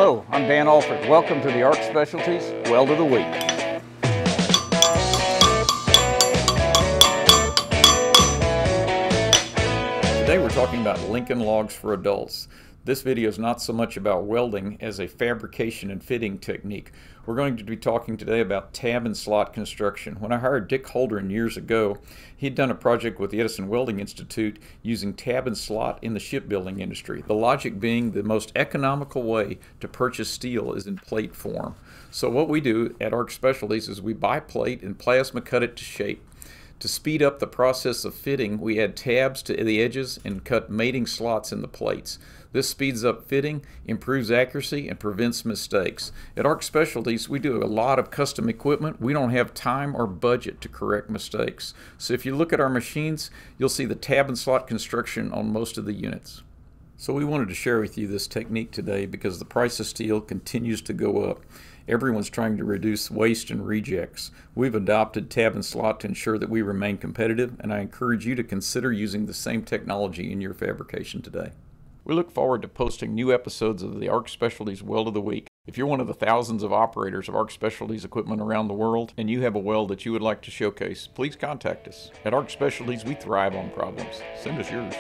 Hello, I'm Dan Alford. Welcome to the ARC Specialties Weld of the Week. Today we're talking about Lincoln Logs for adults. This video is not so much about welding as a fabrication and fitting technique. We're going to be talking today about tab and slot construction. When I hired Dick Holdren years ago, he'd done a project with the Edison Welding Institute using tab and slot in the shipbuilding industry. The logic being the most economical way to purchase steel is in plate form. So what we do at ARC Specialties is we buy plate and plasma cut it to shape. To speed up the process of fitting, we add tabs to the edges and cut mating slots in the plates. This speeds up fitting, improves accuracy, and prevents mistakes. At ARC Specialties, we do a lot of custom equipment. We don't have time or budget to correct mistakes. So if you look at our machines, you'll see the tab and slot construction on most of the units. So we wanted to share with you this technique today because the price of steel continues to go up. Everyone's trying to reduce waste and rejects. We've adopted tab and slot to ensure that we remain competitive, and I encourage you to consider using the same technology in your fabrication today. We look forward to posting new episodes of the ARC Specialties Weld of the Week. If you're one of the thousands of operators of ARC Specialties equipment around the world and you have a weld that you would like to showcase, please contact us. At ARC Specialties, we thrive on problems. Send us yours.